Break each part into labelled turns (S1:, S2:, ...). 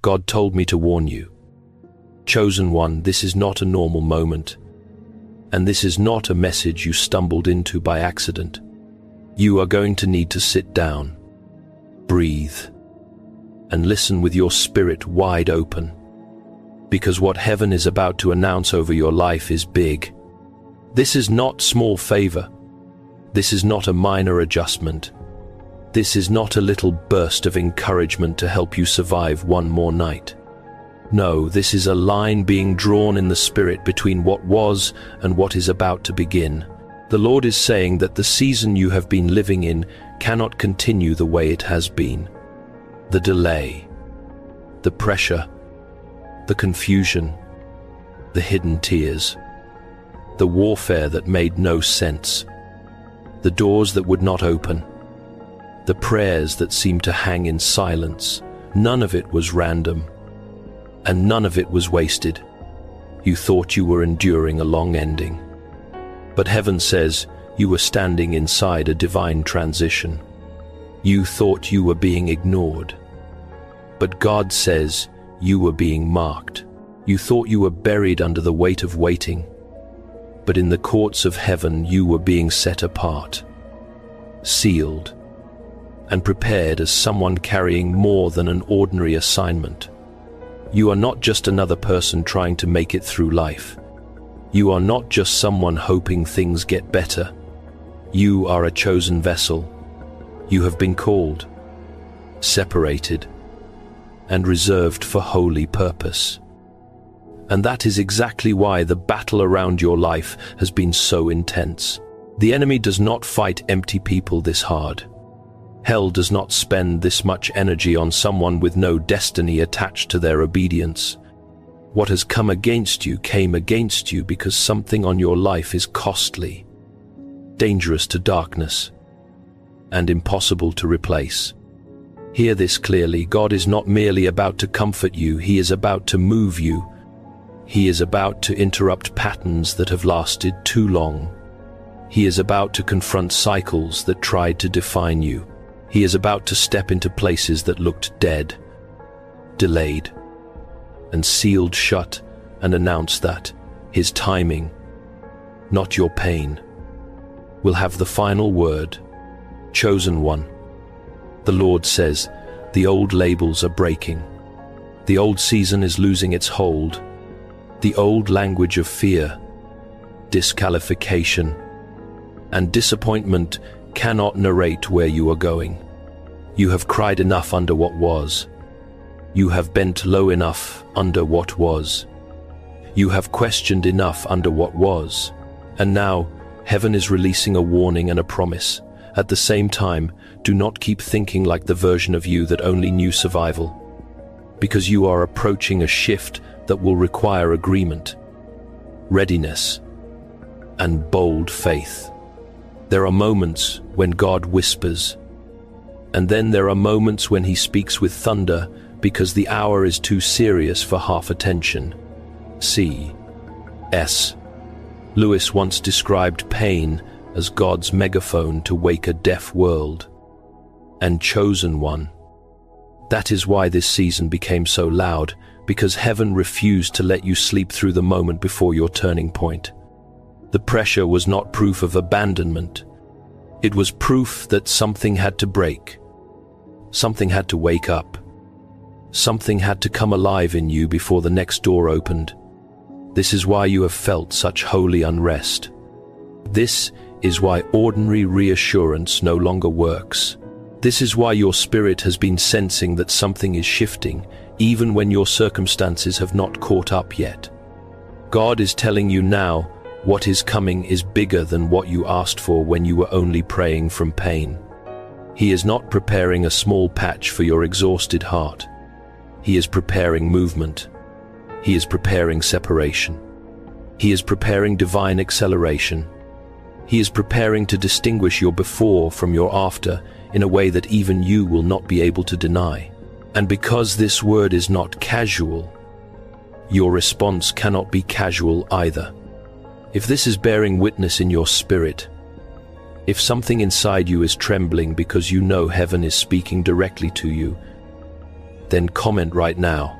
S1: God told me to warn you. Chosen one, this is not a normal moment, and this is not a message you stumbled into by accident. You are going to need to sit down, breathe, and listen with your spirit wide open, because what heaven is about to announce over your life is big. This is not small favor. This is not a minor adjustment. This is not a little burst of encouragement to help you survive one more night. No, this is a line being drawn in the spirit between what was and what is about to begin. The Lord is saying that the season you have been living in cannot continue the way it has been. The delay, the pressure, the confusion, the hidden tears, the warfare that made no sense, the doors that would not open, the prayers that seemed to hang in silence. None of it was random, and none of it was wasted. You thought you were enduring a long ending, but heaven says you were standing inside a divine transition. You thought you were being ignored, but God says you were being marked. You thought you were buried under the weight of waiting, but in the courts of heaven you were being set apart, sealed, and prepared as someone carrying more than an ordinary assignment. You are not just another person trying to make it through life. You are not just someone hoping things get better. You are a chosen vessel. You have been called, separated, and reserved for holy purpose. And that is exactly why the battle around your life has been so intense. The enemy does not fight empty people this hard. Hell does not spend this much energy on someone with no destiny attached to their obedience. What has come against you came against you because something on your life is costly, dangerous to darkness, and impossible to replace. Hear this clearly. God is not merely about to comfort you, He is about to move you. He is about to interrupt patterns that have lasted too long. He is about to confront cycles that tried to define you. He is about to step into places that looked dead, delayed, and sealed shut, and announce that His timing, not your pain, will have the final word. Chosen one, the Lord says, the old labels are breaking. The old season is losing its hold. The old language of fear, disqualification, and disappointment cannot narrate where you are going. You have cried enough under what was. You have bent low enough under what was. You have questioned enough under what was. And now, heaven is releasing a warning and a promise. At the same time, do not keep thinking like the version of you that only knew survival, because you are approaching a shift that will require agreement, readiness, and bold faith. There are moments when God whispers, and then there are moments when He speaks with thunder because the hour is too serious for half attention. C.S. Lewis once described pain as God's megaphone to wake a deaf world. And chosen one. That is why this season became so loud, because heaven refused to let you sleep through the moment before your turning point. The pressure was not proof of abandonment. It was proof that something had to break. Something had to wake up. Something had to come alive in you before the next door opened. This is why you have felt such holy unrest. This is why ordinary reassurance no longer works. This is why your spirit has been sensing that something is shifting, even when your circumstances have not caught up yet. God is telling you now, what is coming is bigger than what you asked for when you were only praying from pain. He is not preparing a small patch for your exhausted heart. He is preparing movement. He is preparing separation. He is preparing divine acceleration. He is preparing to distinguish your before from your after in a way that even you will not be able to deny. And because this word is not casual, your response cannot be casual either. If this is bearing witness in your spirit, if something inside you is trembling because you know heaven is speaking directly to you, then comment right now,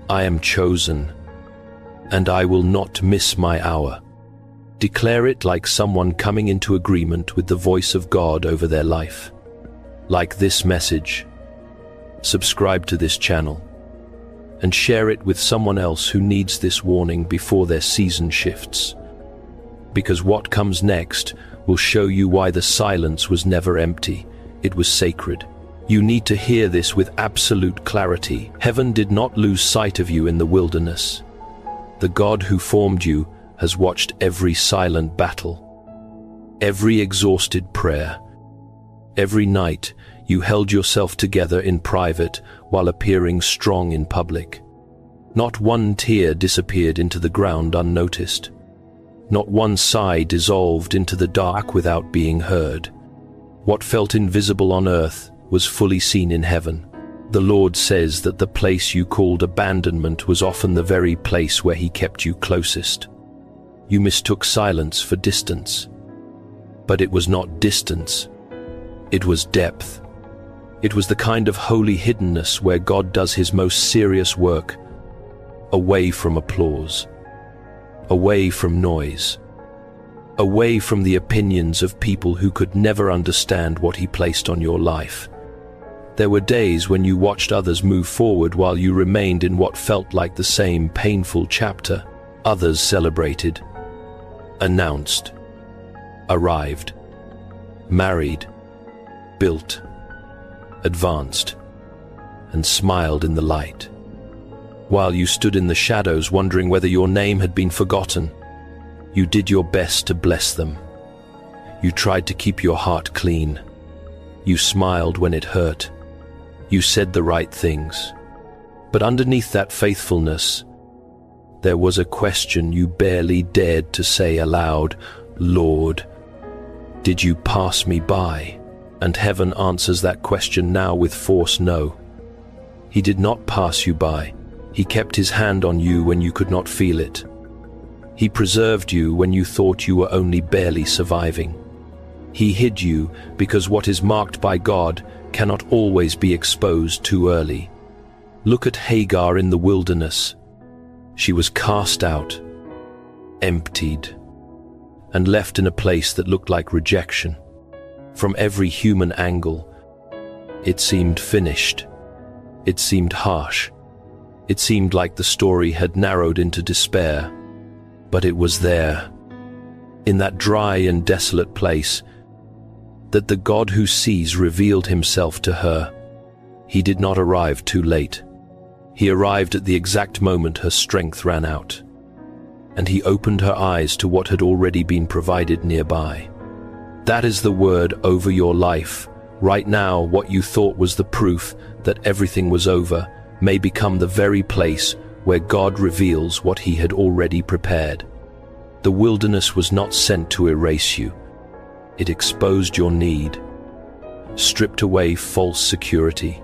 S1: "I am chosen, and I will not miss my hour." Declare it like someone coming into agreement with the voice of God over their life. Like this message, subscribe to this channel, and share it with someone else who needs this warning before their season shifts. Because what comes next will show you why the silence was never empty, it was sacred. You need to hear this with absolute clarity. Heaven did not lose sight of you in the wilderness. The God who formed you has watched every silent battle, every exhausted prayer, every night you held yourself together in private while appearing strong in public. Not one tear disappeared into the ground unnoticed. Not one sigh dissolved into the dark without being heard. What felt invisible on earth was fully seen in heaven. The Lord says that the place you called abandonment was often the very place where He kept you closest. You mistook silence for distance. But it was not distance. It was depth. It was the kind of holy hiddenness where God does His most serious work, away from applause, away from noise, away from the opinions of people who could never understand what He placed on your life. There were days when you watched others move forward while you remained in what felt like the same painful chapter. Others celebrated, announced, arrived, married, built, advanced, and smiled in the light. While you stood in the shadows wondering whether your name had been forgotten, you did your best to bless them. You tried to keep your heart clean. You smiled when it hurt. You said the right things. But underneath that faithfulness, there was a question you barely dared to say aloud. Lord, did you pass me by? And heaven answers that question now with force, no. He did not pass you by. He kept His hand on you when you could not feel it. He preserved you when you thought you were only barely surviving. He hid you because what is marked by God cannot always be exposed too early. Look at Hagar in the wilderness. She was cast out, emptied, and left in a place that looked like rejection. From every human angle, it seemed finished. It seemed harsh. It seemed like the story had narrowed into despair. But it was there, in that dry and desolate place, that the God who sees revealed Himself to her. He did not arrive too late. He arrived at the exact moment her strength ran out, and He opened her eyes to what had already been provided nearby. That is the word over your life. Right now, what you thought was the proof that everything was over may become the very place where God reveals what He had already prepared. The wilderness was not sent to erase you. It exposed your need, stripped away false security,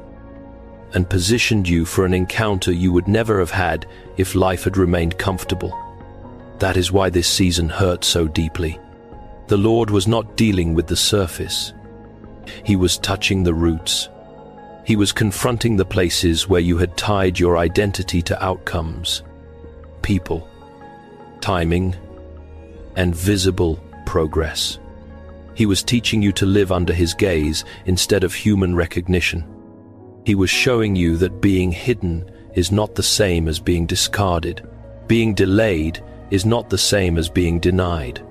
S1: and positioned you for an encounter you would never have had if life had remained comfortable. That is why this season hurt so deeply. The Lord was not dealing with the surface. He was touching the roots. He was confronting the places where you had tied your identity to outcomes, people, timing, and visible progress. He was teaching you to live under His gaze instead of human recognition. He was showing you that being hidden is not the same as being discarded. Being delayed is not the same as being denied.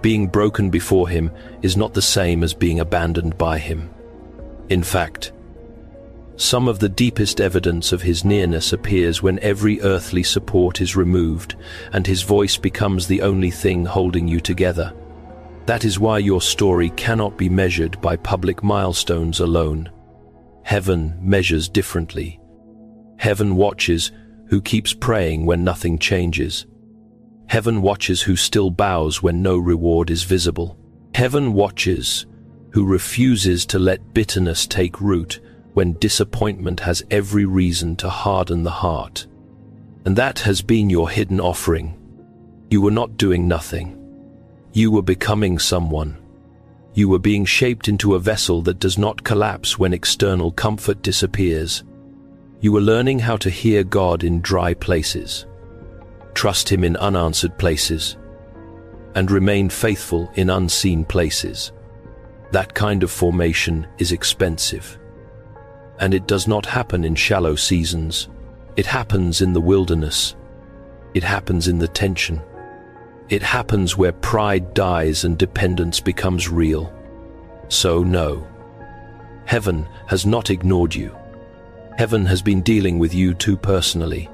S1: Being broken before Him is not the same as being abandoned by Him. In fact, some of the deepest evidence of His nearness appears when every earthly support is removed and His voice becomes the only thing holding you together. That is why your story cannot be measured by public milestones alone. Heaven measures differently. Heaven watches who keeps praying when nothing changes. Heaven watches who still bows when no reward is visible. Heaven watches who refuses to let bitterness take root when disappointment has every reason to harden the heart. And that has been your hidden offering. You were not doing nothing. You were becoming someone. You were being shaped into a vessel that does not collapse when external comfort disappears. You were learning how to hear God in dry places, trust Him in unanswered places, and remain faithful in unseen places. That kind of formation is expensive. And it does not happen in shallow seasons. It happens in the wilderness. It happens in the tension. It happens where pride dies and dependence becomes real. So no, heaven has not ignored you. Heaven has been dealing with you too personally,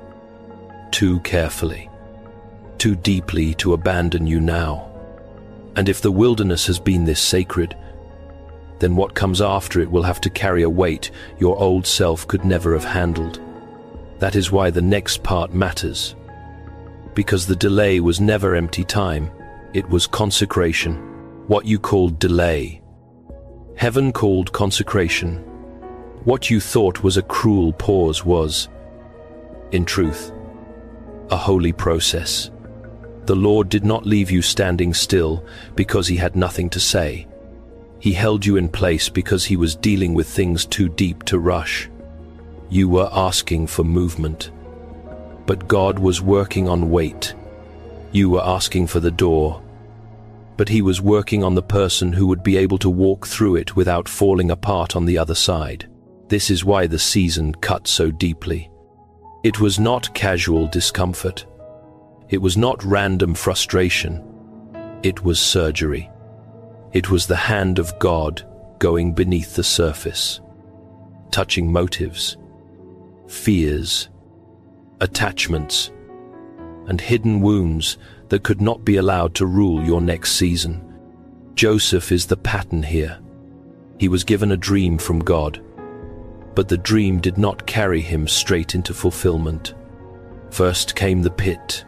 S1: too carefully, too deeply to abandon you now. And if the wilderness has been this sacred, then what comes after it will have to carry a weight your old self could never have handled. That is why the next part matters. Because the delay was never empty time, it was consecration. What you called delay, heaven called consecration. What you thought was a cruel pause was, in truth, a holy process. The Lord did not leave you standing still because He had nothing to say. He held you in place because He was dealing with things too deep to rush. You were asking for movement, but God was working on weight. You were asking for the door, but He was working on the person who would be able to walk through it without falling apart on the other side. This is why the season cut so deeply. It was not casual discomfort. It was not random frustration. It was surgery. It was the hand of God going beneath the surface, touching motives, fears, attachments, and hidden wounds that could not be allowed to rule your next season. Joseph is the pattern here. He was given a dream from God, but the dream did not carry him straight into fulfillment. First came the pit,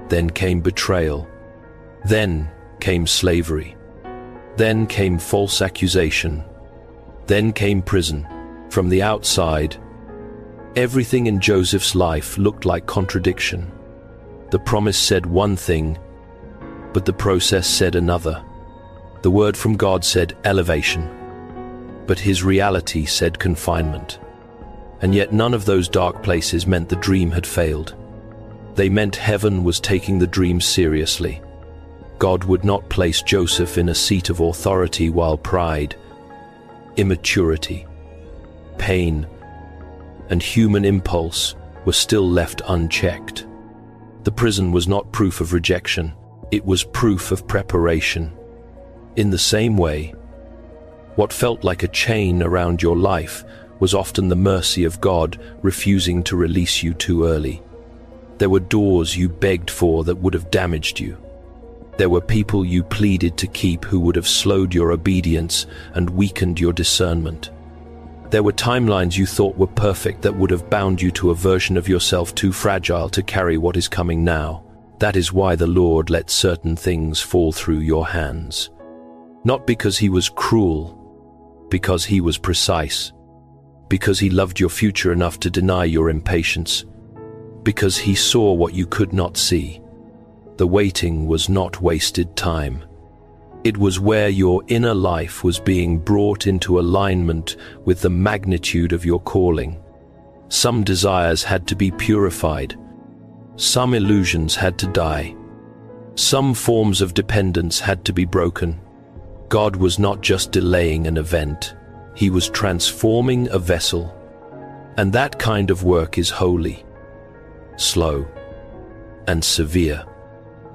S1: then came betrayal, then came slavery, then came false accusation, then came prison. From the outside, everything in Joseph's life looked like contradiction. The promise said one thing, but the process said another. The word from God said elevation, but his reality said confinement. And yet none of those dark places meant the dream had failed. They meant heaven was taking the dream seriously. God would not place Joseph in a seat of authority while pride, immaturity, pain, and human impulse were still left unchecked. The prison was not proof of rejection, it was proof of preparation. In the same way, what felt like a chain around your life was often the mercy of God refusing to release you too early. There were doors you begged for that would have damaged you. There were people you pleaded to keep who would have slowed your obedience and weakened your discernment. There were timelines you thought were perfect that would have bound you to a version of yourself too fragile to carry what is coming now. That is why the Lord let certain things fall through your hands. Not because He was cruel, because He was precise. Because He loved your future enough to deny your impatience. Because He saw what you could not see. The waiting was not wasted time. It was where your inner life was being brought into alignment with the magnitude of your calling. Some desires had to be purified. Some illusions had to die. Some forms of dependence had to be broken. God was not just delaying an event. He was transforming a vessel. And that kind of work is holy, slow, and severe.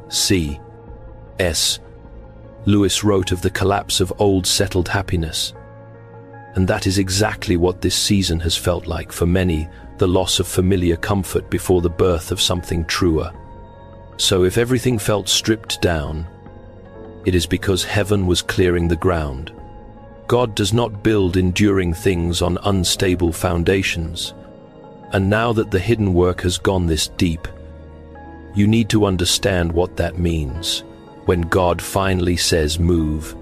S1: C.S. Lewis wrote of the collapse of old settled happiness. And that is exactly what this season has felt like for many, the loss of familiar comfort before the birth of something truer. So if everything felt stripped down, it is because heaven was clearing the ground. God does not build enduring things on unstable foundations. And now that the hidden work has gone this deep, you need to understand what that means. When God finally says move,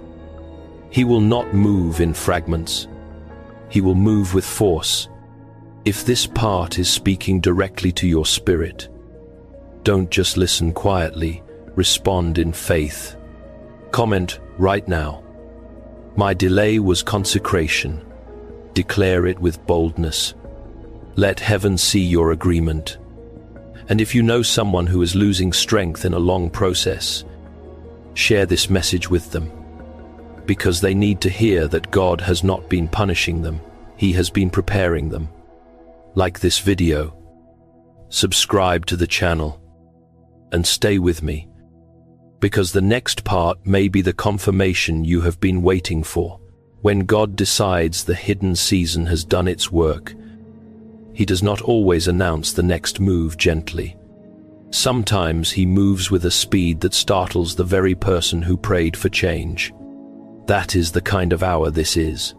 S1: He will not move in fragments. He will move with force. If this part is speaking directly to your spirit, don't just listen quietly, respond in faith. Comment right now. My delay was consecration. Declare it with boldness. Let heaven see your agreement. And if you know someone who is losing strength in a long process, share this message with them, because they need to hear that God has not been punishing them. He has been preparing them. Like this video, subscribe to the channel, and stay with me, because the next part may be the confirmation you have been waiting for. When God decides the hidden season has done its work, He does not always announce the next move gently. Sometimes He moves with a speed that startles the very person who prayed for change. That is the kind of hour this is.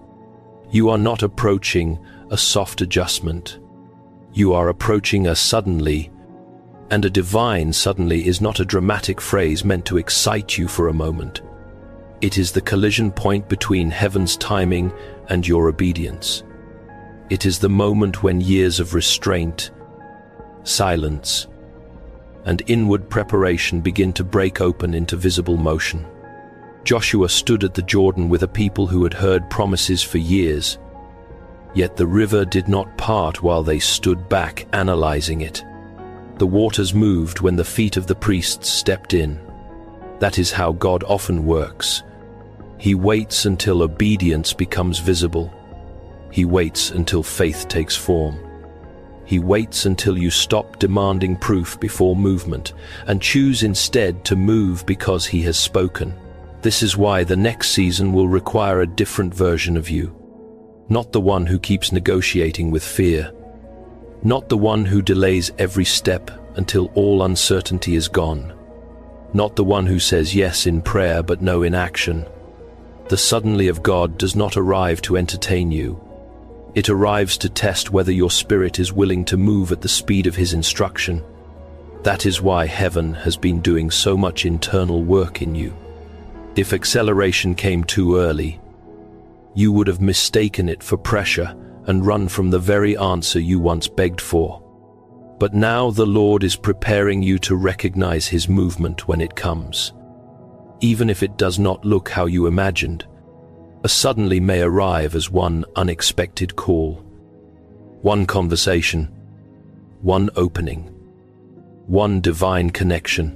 S1: You are not approaching a soft adjustment. You are approaching a suddenly, and a divine suddenly is not a dramatic phrase meant to excite you for a moment. It is the collision point between heaven's timing and your obedience. It is the moment when years of restraint, silence, and inward preparation begin to break open into visible motion. Joshua stood at the Jordan with a people who had heard promises for years, yet the river did not part while they stood back analyzing it. The waters moved when the feet of the priests stepped in. That is how God often works. He waits until obedience becomes visible. He waits until faith takes form. He waits until you stop demanding proof before movement and choose instead to move because He has spoken. This is why the next season will require a different version of you. Not the one who keeps negotiating with fear. Not the one who delays every step until all uncertainty is gone. Not the one who says yes in prayer but no in action. The suddenly of God does not arrive to entertain you. It arrives to test whether your spirit is willing to move at the speed of His instruction. That is why heaven has been doing so much internal work in you. If acceleration came too early, you would have mistaken it for pressure and run from the very answer you once begged for. But now the Lord is preparing you to recognize His movement when it comes. Even if it does not look how you imagined, a suddenly may arrive as one unexpected call, one conversation, one opening, one divine connection,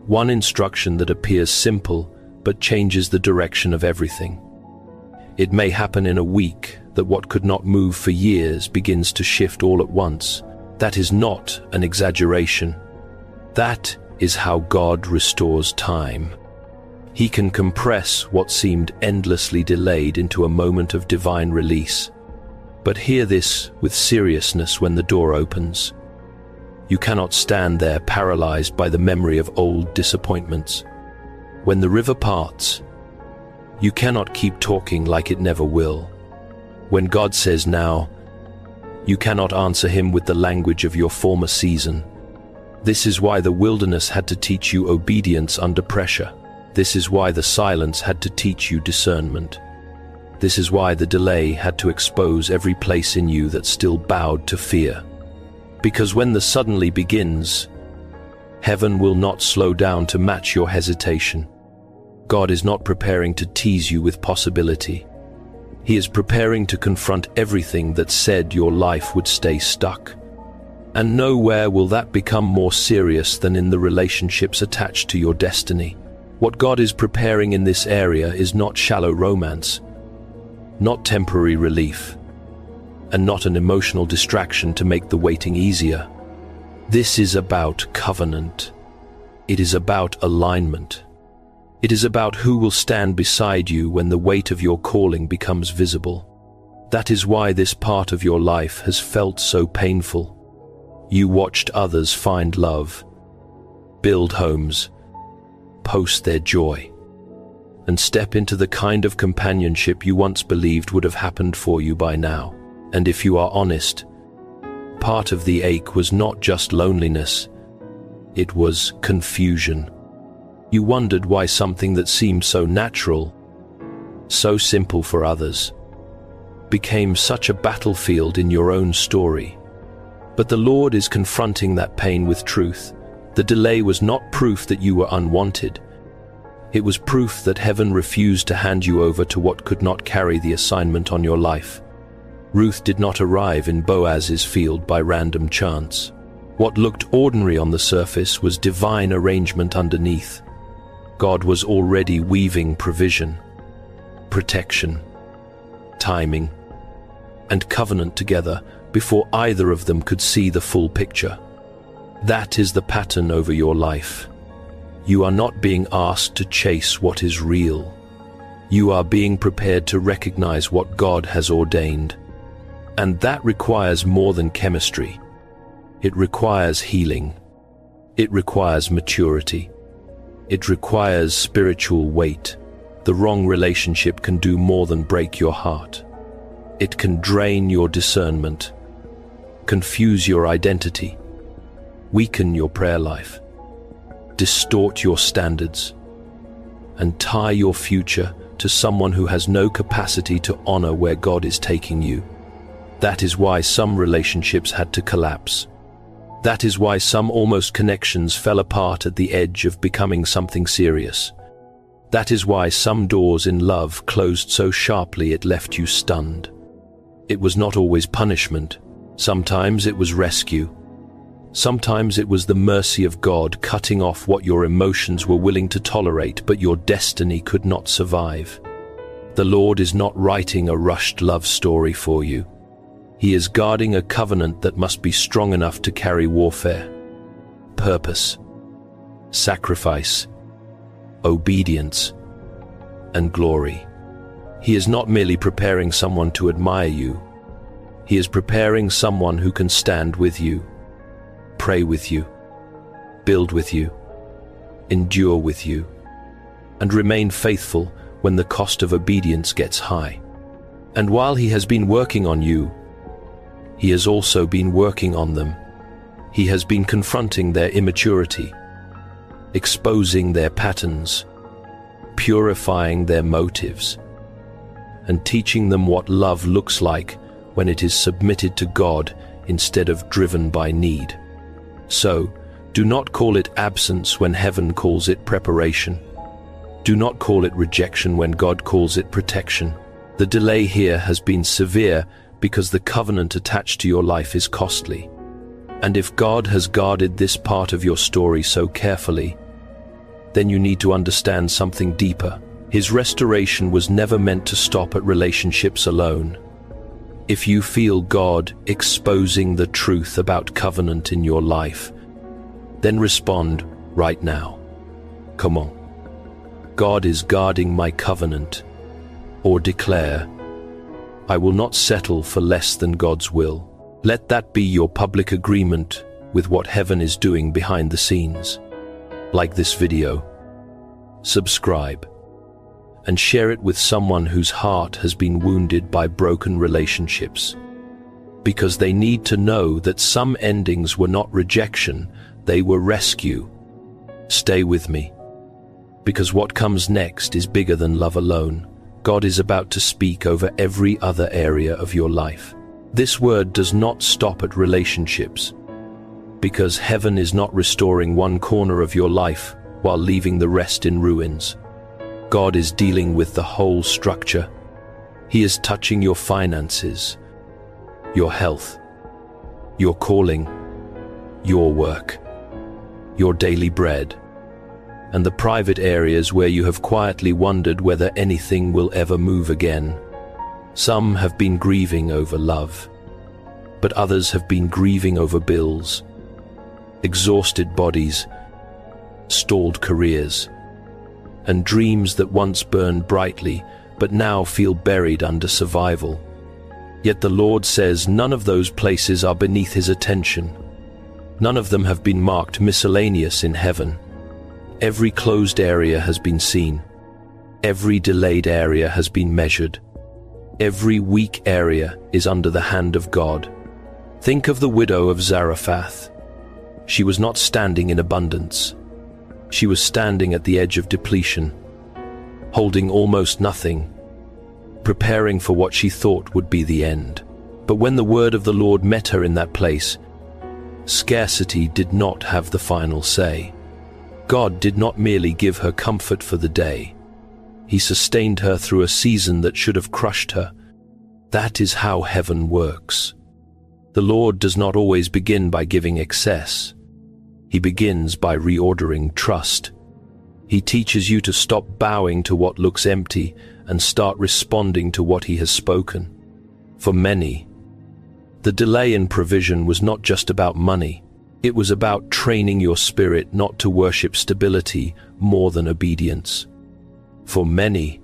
S1: one instruction that appears simple but changes the direction of everything. It may happen in a week that what could not move for years begins to shift all at once. That is not an exaggeration. That is how God restores time. He can compress what seemed endlessly delayed into a moment of divine release. But hear this with seriousness when the door opens. You cannot stand there paralyzed by the memory of old disappointments. When the river parts, you cannot keep talking like it never will. When God says now, you cannot answer Him with the language of your former season. This is why the wilderness had to teach you obedience under pressure. This is why the silence had to teach you discernment. This is why the delay had to expose every place in you that still bowed to fear. Because when the suddenly begins, heaven will not slow down to match your hesitation. God is not preparing to tease you with possibility. He is preparing to confront everything that said your life would stay stuck. And nowhere will that become more serious than in the relationships attached to your destiny. What God is preparing in this area is not shallow romance, not temporary relief, and not an emotional distraction to make the waiting easier. This is about covenant. It is about alignment. It is about who will stand beside you when the weight of your calling becomes visible. That is why this part of your life has felt so painful. You watched others find love, build homes, post their joy, and step into the kind of companionship you once believed would have happened for you by now. And if you are honest, part of the ache was not just loneliness, it was confusion. You wondered why something that seemed so natural, so simple for others, became such a battlefield in your own story. But the Lord is confronting that pain with truth. The delay was not proof that you were unwanted. It was proof that heaven refused to hand you over to what could not carry the assignment on your life. Ruth did not arrive in Boaz's field by random chance. What looked ordinary on the surface was divine arrangement underneath. God was already weaving provision, protection, timing, and covenant together before either of them could see the full picture. That is the pattern over your life. You are not being asked to chase what is real. You are being prepared to recognize what God has ordained. And that requires more than chemistry. It requires healing. It requires maturity. It requires spiritual weight. The wrong relationship can do more than break your heart. It can drain your discernment, confuse your identity, weaken your prayer life, distort your standards, and tie your future to someone who has no capacity to honor where God is taking you. That is why some relationships had to collapse. That is why some almost connections fell apart at the edge of becoming something serious. That is why some doors in love closed so sharply it left you stunned. It was not always punishment. Sometimes it was rescue. Sometimes it was the mercy of God cutting off what your emotions were willing to tolerate but your destiny could not survive. The Lord is not writing a rushed love story for you. He is guarding a covenant that must be strong enough to carry warfare, purpose, sacrifice, obedience, and glory. He is not merely preparing someone to admire you. He is preparing someone who can stand with you, pray with you, build with you, endure with you, and remain faithful when the cost of obedience gets high. And while He has been working on you, He has also been working on them. He has been confronting their immaturity, exposing their patterns, purifying their motives, and teaching them what love looks like when it is submitted to God instead of driven by need. So, do not call it absence when heaven calls it preparation. Do not call it rejection when God calls it protection. The delay here has been severe because the covenant attached to your life is costly. And if God has guarded this part of your story so carefully, then you need to understand something deeper. His restoration was never meant to stop at relationships alone. If you feel God exposing the truth about covenant in your life, then respond right now. Come on. God is guarding my covenant. Or declare, I will not settle for less than God's will. Let that be your public agreement with what heaven is doing behind the scenes. Like this video, subscribe, and share it with someone whose heart has been wounded by broken relationships. Because they need to know that some endings were not rejection, they were rescue. Stay with me, because what comes next is bigger than love alone. God is about to speak over every other area of your life. This word does not stop at relationships, because heaven is not restoring one corner of your life while leaving the rest in ruins. God is dealing with the whole structure. He is touching your finances, your health, your calling, your work, your daily bread, and the private areas where you have quietly wondered whether anything will ever move again. Some have been grieving over love, but others have been grieving over bills, exhausted bodies, stalled careers, and dreams that once burned brightly but now feel buried under survival. Yet the Lord says none of those places are beneath His attention. None of them have been marked miscellaneous in heaven. Every closed area has been seen. Every delayed area has been measured. Every weak area is under the hand of God. Think of the widow of Zarephath. She was not standing in abundance. She was standing at the edge of depletion, holding almost nothing, preparing for what she thought would be the end. But when the word of the Lord met her in that place, scarcity did not have the final say. God did not merely give her comfort for the day. He sustained her through a season that should have crushed her. That is how heaven works. The Lord does not always begin by giving excess. He begins by reordering trust. He teaches you to stop bowing to what looks empty and start responding to what He has spoken. For many, the delay in provision was not just about money. It was about training your spirit not to worship stability more than obedience. For many,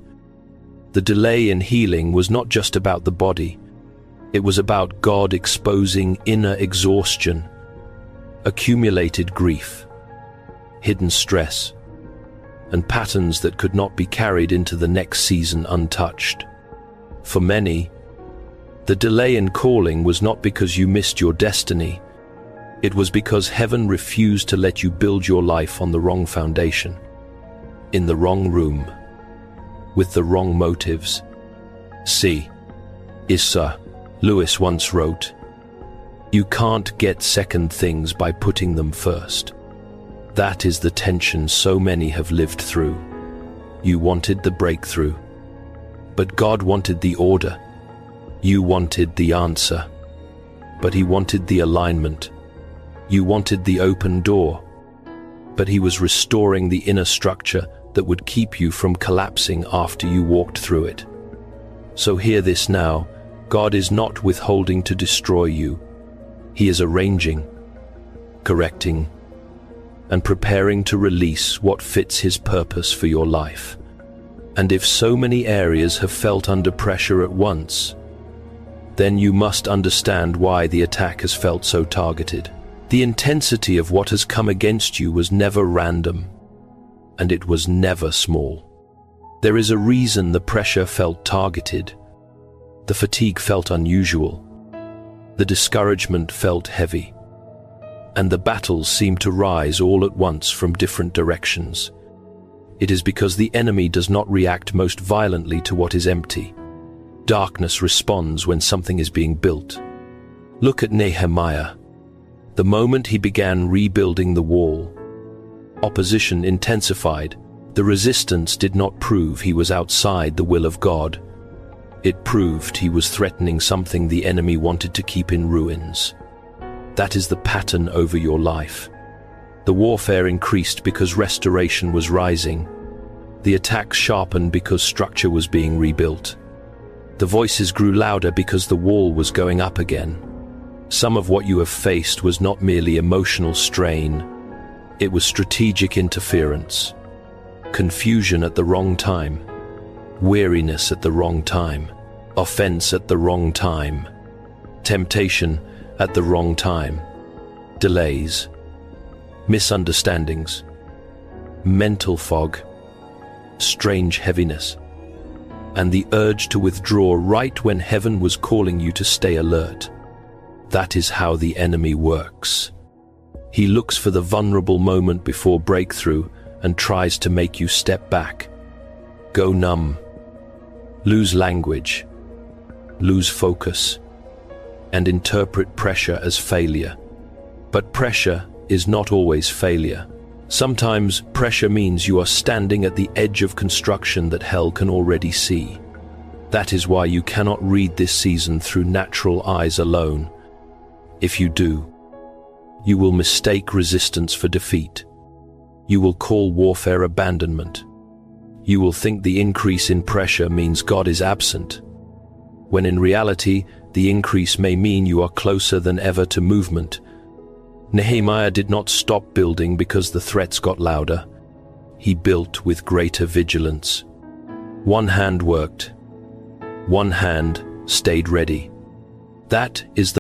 S1: the delay in healing was not just about the body. It was about God exposing inner exhaustion, accumulated grief, hidden stress, and patterns that could not be carried into the next season untouched. For many, the delay in calling was not because you missed your destiny. It was because heaven refused to let you build your life on the wrong foundation, in the wrong room, with the wrong motives. C. Issa Lewis once wrote, "You can't get second things by putting them first." That is the tension so many have lived through. You wanted the breakthrough, but God wanted the order. You wanted the answer, but He wanted the alignment. You wanted the open door, but He was restoring the inner structure that would keep you from collapsing after you walked through it. So hear this now. God is not withholding to destroy you. He is arranging, correcting, and preparing to release what fits His purpose for your life. And if so many areas have felt under pressure at once, then you must understand why the attack has felt so targeted. The intensity of what has come against you was never random, and it was never small. There is a reason the pressure felt targeted. The fatigue felt unusual. The discouragement felt heavy. And the battles seemed to rise all at once from different directions. It is because the enemy does not react most violently to what is empty. Darkness responds when something is being built. Look at Nehemiah. The moment he began rebuilding the wall, opposition intensified. The resistance did not prove he was outside the will of God. It proved he was threatening something the enemy wanted to keep in ruins. That is the pattern over your life. The warfare increased because restoration was rising. The attacks sharpened because structure was being rebuilt. The voices grew louder because the wall was going up again. Some of what you have faced was not merely emotional strain. It was strategic interference. Confusion at the wrong time. Weariness at the wrong time. Offense at the wrong time. Temptation at the wrong time. Delays. Misunderstandings. Mental fog. Strange heaviness. And the urge to withdraw right when heaven was calling you to stay alert. That is how the enemy works. He looks for the vulnerable moment before breakthrough and tries to make you step back. Go numb. Lose language. Lose focus. And interpret pressure as failure. But pressure is not always failure. Sometimes pressure means you are standing at the edge of construction that hell can already see. That is why you cannot read this season through natural eyes alone. If you do, you will mistake resistance for defeat. You will call warfare abandonment. You will think the increase in pressure means God is absent, when in reality, the increase may mean you are closer than ever to movement. Nehemiah did not stop building because the threats got louder. He built with greater vigilance. One hand worked. One hand stayed ready. That is the